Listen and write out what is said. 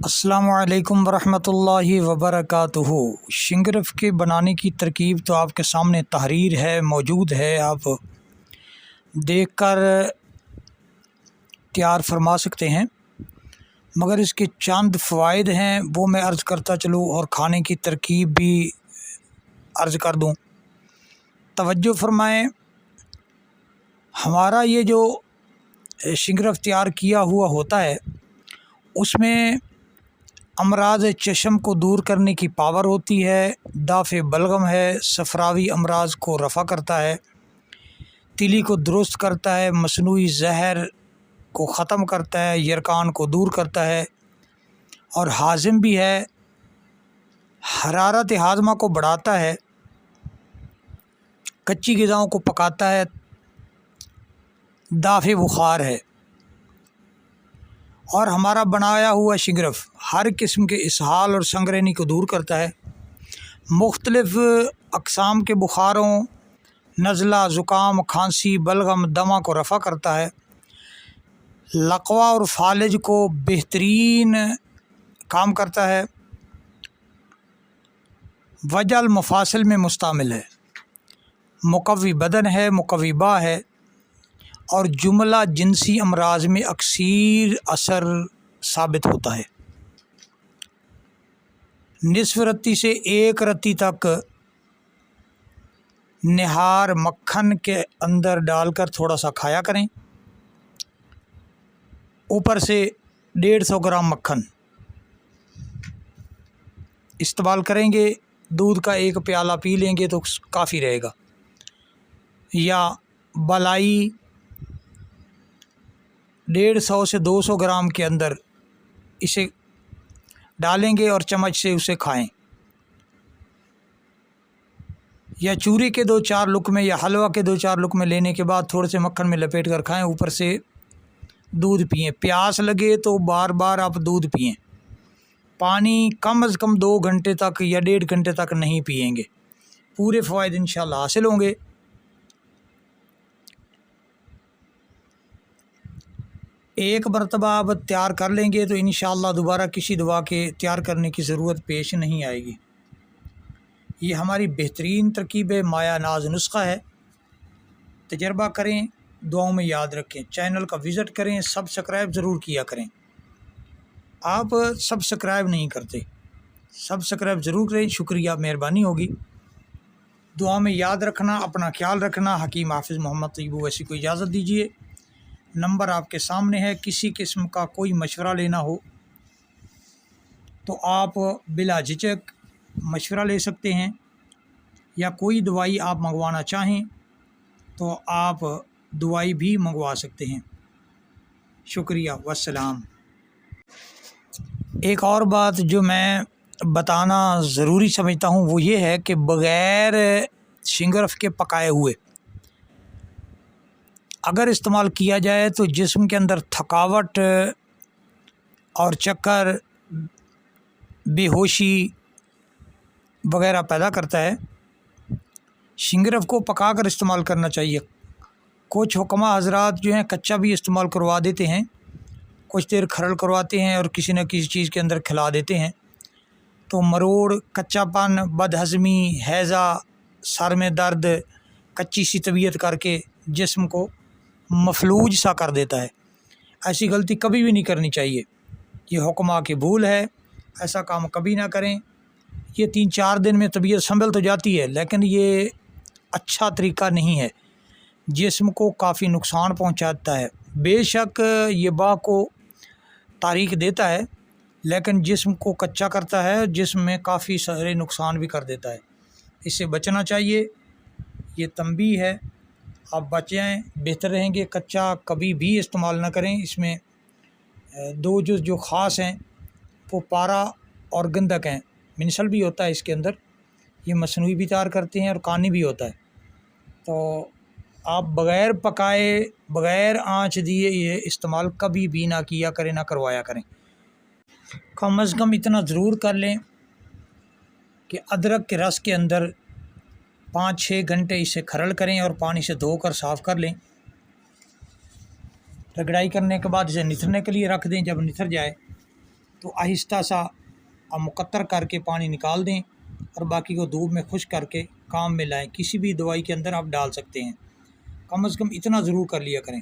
अस्सलामु अलैकुम वरहमतुल्लाहि वबरकातुहू। शिंगरफ के बनाने की तरकीब तो आपके सामने तहरीर है, मौजूद है, आप देखकर तैयार फरमा सकते हैं। मगर इसके चंद फ़वाइद हैं वो मैं अर्ज़ करता चलूँ और खाने की तरकीब भी अर्ज़ कर दूँ। तवज्जो फरमाएँ, हमारा ये जो शिंगरफ तैयार किया हुआ होता है उसमें अमराज चशम को दूर करने की पावर होती है, दाफ़े बलगम है, सफरावी अमराज को रफ़ा करता है, तिली को दुरुस्त करता है, मसनूई जहर को ख़त्म करता है, यरकान को दूर करता है और हाजिम भी है, हरारत हाजमा को बढ़ाता है, कच्ची ग़िज़ाओं को पकाता है, दाफ़े बुखार है। और हमारा बनाया हुआ शिंगरफ हर किस्म के इसहाल और संगरेनी को दूर करता है, मुख्तलिफ़ अक़साम के बुखारों, नज़ला, ज़ुकाम, खांसी, बलगम, दमा को रफ़ा करता है, लक़वा और फालिज को बेहतरीन काम करता है, वजल मफासिल में मुस्तामिल है, मुक़व्वी बदन है, मुक़व्विबा है और जुमला जिनसी अमराज में अक्सीर असर साबित होता है। निस्फ़ रत्ती से एक रत्ती तक निहार मक्खन के अंदर डालकर थोड़ा सा खाया करें। ऊपर से 150 ग्राम मक्खन इस्तेमाल करेंगे, दूध का एक प्याला पी लेंगे तो काफ़ी रहेगा। या बलाई 150 से 200 ग्राम के अंदर इसे डालेंगे और चम्मच से उसे खाएं। या चूरे के 2-4 लुक़मे या हलवा के 2-4 लुक़मे लेने के बाद थोड़े से मक्खन में लपेट कर खाएं, ऊपर से दूध पिएं। प्यास लगे तो बार बार आप दूध पिएं। पानी कम अज़ कम 2 घंटे तक या 1.5 घंटे तक नहीं पिएंगे। पूरे फ़वाइद इंशाअल्लाह हासिल होंगे। एक मरतबा आप तैयार कर लेंगे तो इंशाअल्लाह दोबारा किसी दवा के तैयार करने की ज़रूरत पेश नहीं आएगी। ये हमारी बेहतरीन तरकीब है, माया नाज नुस्खा है। तजर्बा करें, दुआओं में याद रखें, चैनल का विज़िट करें, सब्सक्राइब ज़रूर किया करें। आप सब्सक्राइब नहीं करते, सब्सक्राइब ज़रूर करें, शुक्रिया, मेहरबानी होगी। दुआ में याद रखना, अपना ख्याल रखना। हकीम हाफिज़ मोहम्मद तैयब वैसी को इजाज़त दीजिए। नंबर आपके सामने है, किसी किस्म का कोई मशवरा लेना हो तो आप बिला झिझक मशवरा ले सकते हैं, या कोई दवाई आप मंगवाना चाहें तो आप दवाई भी मंगवा सकते हैं। शुक्रिया, वस्सलाम। एक और बात जो मैं बताना ज़रूरी समझता हूँ वो ये है कि बग़ैर शिंगरफ के पकाए हुए अगर इस्तेमाल किया जाए तो जिस्म के अंदर थकावट और चक्कर, बेहोशी वगैरह पैदा करता है। शिंगरफ को पकाकर इस्तेमाल करना चाहिए। कुछ हुक्मा हज़रात जो हैं कच्चा भी इस्तेमाल करवा देते हैं, कुछ देर खरल करवाते हैं और किसी न किसी चीज़ के अंदर खिला देते हैं, तो मरोड़, कच्चापन, बदहज़मी, हैज़ा, सर में दर्द, कच्ची सी तबीयत करके जिस्म को मफलूज सा कर देता है। ऐसी गलती कभी भी नहीं करनी चाहिए। ये हुक्मा की भूल है, ऐसा काम कभी ना करें। ये 3-4 दिन में तबीयत संभल तो जाती है, लेकिन ये अच्छा तरीका नहीं है, जिस्म को काफ़ी नुकसान पहुंचाता है। बेशक ये बा को तारीख देता है, लेकिन जिस्म को कच्चा करता है, जिस्म में काफ़ी सारे नुकसान भी कर देता है। इससे बचना चाहिए, ये तंबीह है, आप बच जाएँ, बेहतर रहेंगे। कच्चा कभी भी इस्तेमाल ना करें। इसमें 2 जो ख़ास हैं वो पारा और गंधक हैं। मिनसल भी होता है इसके अंदर, ये मसनूई भी तैयार करते हैं और कानी भी होता है। तो आप बग़ैर पकाए, बग़ैर आँच दिए ये इस्तेमाल कभी भी ना किया करें, ना करवाया करें। कम अज़ कम इतना ज़रूर कर लें कि अदरक के रस के अंदर 5-6 घंटे इसे खरल करें और पानी से धोकर साफ़ कर लें। रगड़ाई करने के बाद इसे निथरने के लिए रख दें। जब निथर जाए تو آہستہ سا آپ مقطر کر کے پانی نکال دیں اور باقی کو دھوپ میں خشک کر کے کام میں لائیں. کسی بھی دوائی کے اندر آپ ڈال سکتے ہیں، کم از کم اتنا ضرور کر لیا کریں.